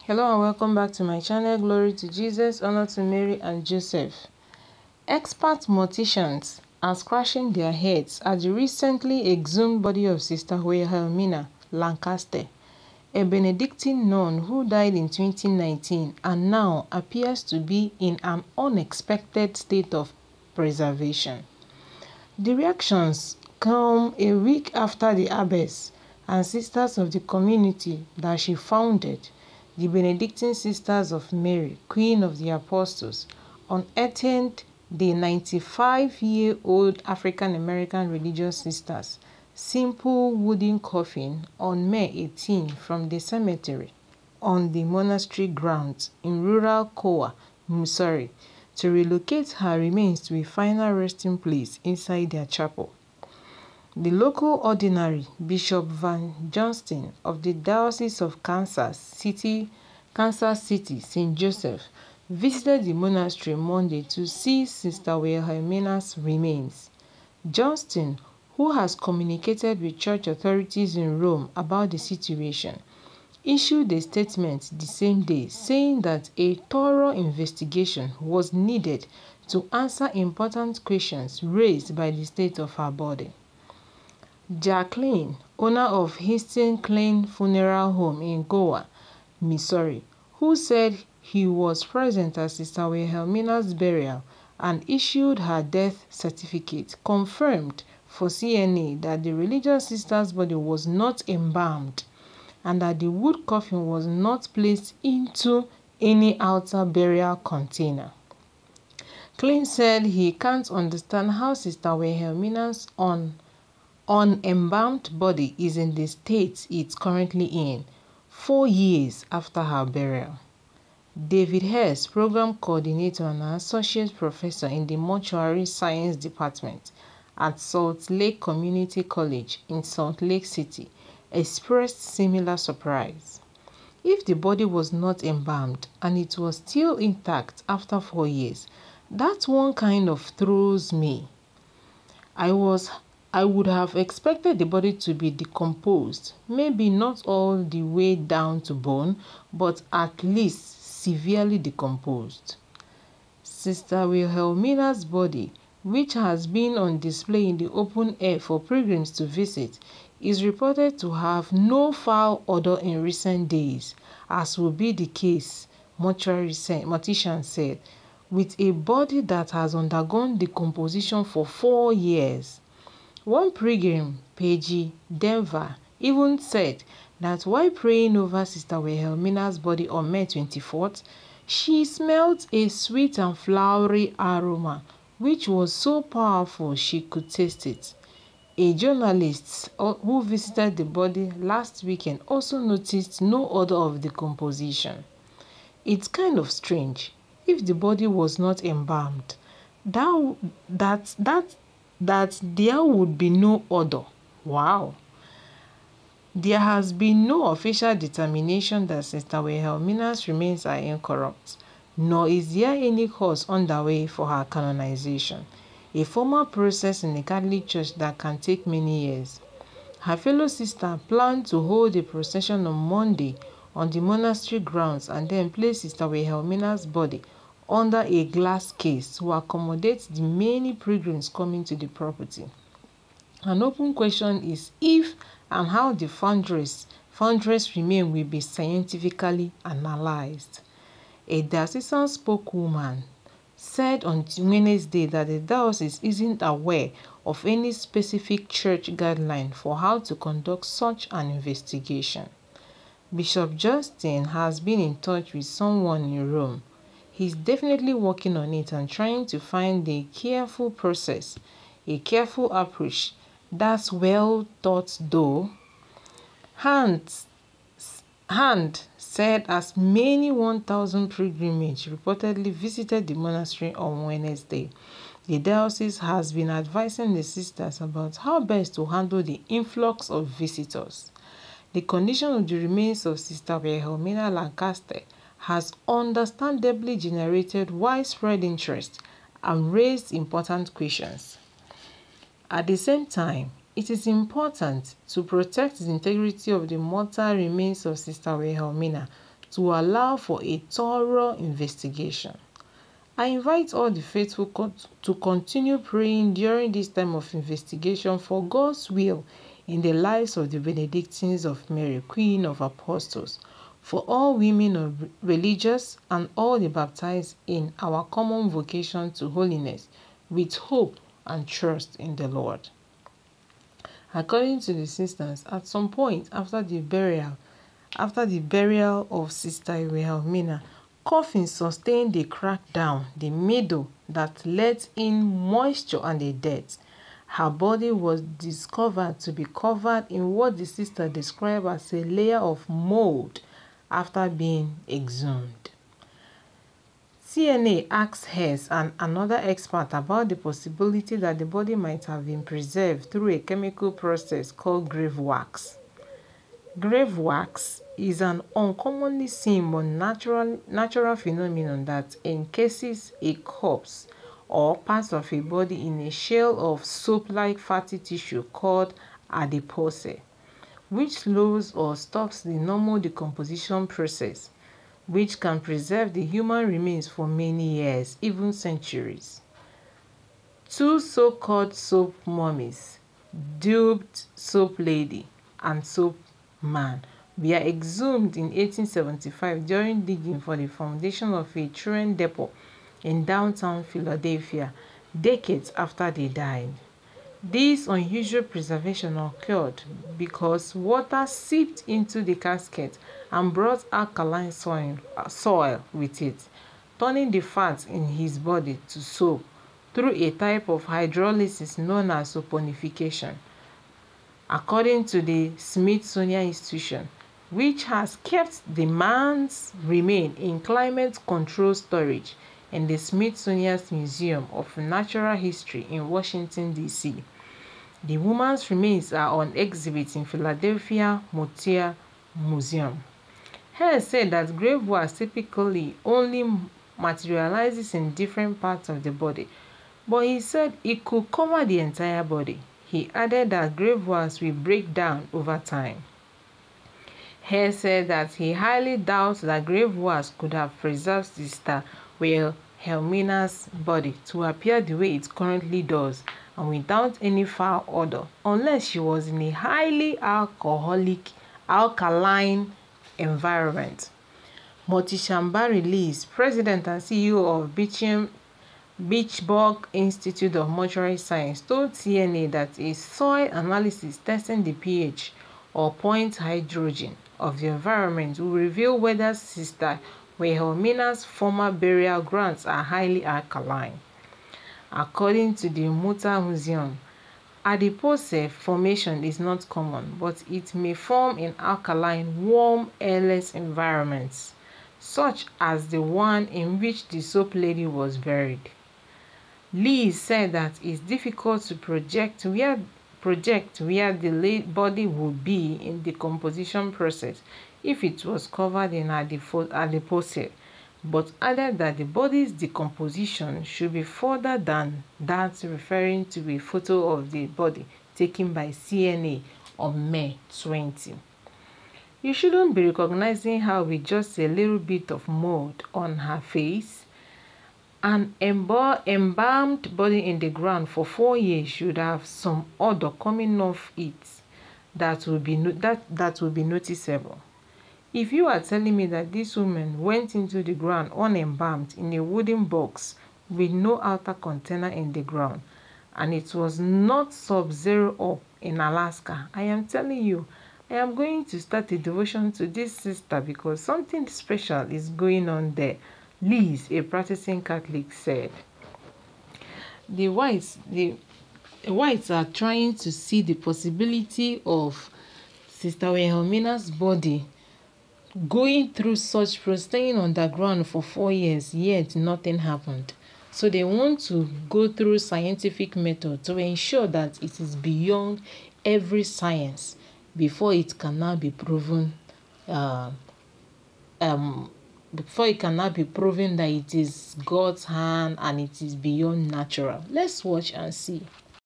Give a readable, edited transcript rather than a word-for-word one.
Hello and welcome back to my channel. Glory to Jesus, honor to Mary and Joseph. Expert morticians are scratching their heads at the recently exhumed body of Sister Wilhelmina Lancaster, a Benedictine nun who died in 2019 and now appears to be in an unexpected state of preservation. The reactions come a week after the abbess and sisters of the community that she founded, the Benedictine Sisters of Mary, Queen of the Apostles, unearthed the 95-year-old African-American religious sister's simple wooden coffin on May 18 from the cemetery on the monastery grounds in rural Kowa, Missouri, to relocate her remains to a final resting place inside their chapel. The local ordinary, Bishop Van Johnston of the Diocese of Kansas City, St. Joseph, visited the monastery Monday to see Sister Wilhelmina's remains. Johnston, who has communicated with church authorities in Rome about the situation, issued a statement the same day saying that a thorough investigation was needed to answer important questions raised by the state of her body. Jacqueline, owner of Hastings Klein Funeral Home in Goa, Missouri, who said he was present at Sister Wilhelmina's burial and issued her death certificate, confirmed for CNA that the religious sister's body was not embalmed and that the wood coffin was not placed into any outer burial container. Klein said he can't understand how Sister Wilhelmina's unembalmed body is in the state it's currently in, 4 years after her burial. David Hess, program coordinator and associate professor in the mortuary science department at Salt Lake Community College in Salt Lake City, expressed similar surprise. If the body was not embalmed and it was still intact after 4 years, that one kind of throws me. I would have expected the body to be decomposed, maybe not all the way down to bone, but at least severely decomposed. Sister Wilhelmina's body, which has been on display in the open air for pilgrims to visit, is reported to have no foul odor in recent days, as will be the case, Morticians said, with a body that has undergone decomposition for 4 years. One pilgrim, Paige Denver, even said that while praying over Sister Wilhelmina's body on May 24th, she smelled a sweet and flowery aroma, which was so powerful she could taste it. A journalist who visited the body last weekend also noticed no odor of decomposition. It's kind of strange. If the body was not embalmed, that there would be no odor. Wow. There has been no official determination that Sister Wilhelmina's remains are incorrupt, nor is there any course underway for her canonization, a formal process in the Catholic Church that can take many years. Her fellow sister planned to hold a procession on Monday on the monastery grounds and then place Sister Wilhelmina's body under a glass case to accommodate the many pilgrims coming to the property. An open question is if and how the foundress remain will be scientifically analyzed. A diocesan spokeswoman said on Wednesday that the diocese isn't aware of any specific church guideline for how to conduct such an investigation. Bishop Justin has been in touch with someone in Rome. He's definitely working on it and trying to find a careful process, a careful approach that's well thought though. Hand said as many 1,000 pilgrims reportedly visited the monastery on Wednesday. The diocese has been advising the sisters about how best to handle the influx of visitors. The condition of the remains of Sister Wilhelmina Lancaster has understandably generated widespread interest and raised important questions. At the same time, it is important to protect the integrity of the mortal remains of Sister Wilhelmina to allow for a thorough investigation. I invite all the faithful to continue praying during this time of investigation for God's will in the lives of the Benedictines of Mary, Queen of Apostles, for all women of religious and all the baptized in our common vocation to holiness, with hope and trust in the Lord. According to the sisters, at some point after the burial of Sister Wilhelmina, coughing sustained a crack down the middle that let in moisture and a dirt. Her body was discovered to be covered in what the sister described as a layer of mold after being exhumed. CNA asked Hess and another expert about the possibility that the body might have been preserved through a chemical process called grave wax. Grave wax is an uncommonly seen but natural phenomenon that encases a corpse or parts of a body in a shell of soap-like fatty tissue called adipose, which slows or stops the normal decomposition process, which can preserve the human remains for many years, even centuries. Two so-called soap mummies, dubbed Soap Lady and Soap Man, were exhumed in 1875 during digging for the foundation of a train depot in downtown Philadelphia, decades after they died. This unusual preservation occurred because water seeped into the casket and brought alkaline soil with it, turning the fat in his body to soap through a type of hydrolysis known as saponification. According to the Smithsonian Institution, which has kept the man's remains in climate-controlled storage in the Smithsonian Museum of Natural History in Washington, D.C. The woman's remains are on exhibit in Philadelphia Morticians Museum. Hess said that grave wax typically only materializes in different parts of the body, but he said it could cover the entire body. He added that grave wax will break down over time. Hess said that he highly doubts that grave wax could have preserved Sister Wilhelmina's body to appear the way it currently does and without any foul odor, unless she was in a highly alkaline environment. Morticians Lees, president and CEO of Beachburg Institute of Mortuary Science, told CNA that a soil analysis testing the pH or point hydrogen of the environment will reveal whether Sister Wilhelmina's former burial grounds are highly alkaline. According to the Mutter Museum, adipose formation is not common, but it may form in alkaline, warm, airless environments, such as the one in which the Soap Lady was buried. Lee said that it's difficult to project where the body would be in the decomposition process if it was covered in adipose, but added that the body's decomposition should be further than that, referring to a photo of the body taken by CNA on May 20. You shouldn't be recognizing her with just a little bit of mold on her face. An embalmed body in the ground for 4 years should have some odor coming off it that will be noticeable. If you are telling me that this woman went into the ground unembalmed in a wooden box with no outer container in the ground, and it was not sub-zero up in Alaska, I am telling you, I am going to start a devotion to this sister because something special is going on there, Liz, a practicing Catholic, said. The whites are trying to see the possibility of Sister Wilhelmina's body going through such staying underground for 4 years, yet nothing happened. So they want to go through scientific method to ensure that it is beyond every science before it cannot be proven. Before it cannot be proven that it is God's hand and it is beyond natural. Let's watch and see.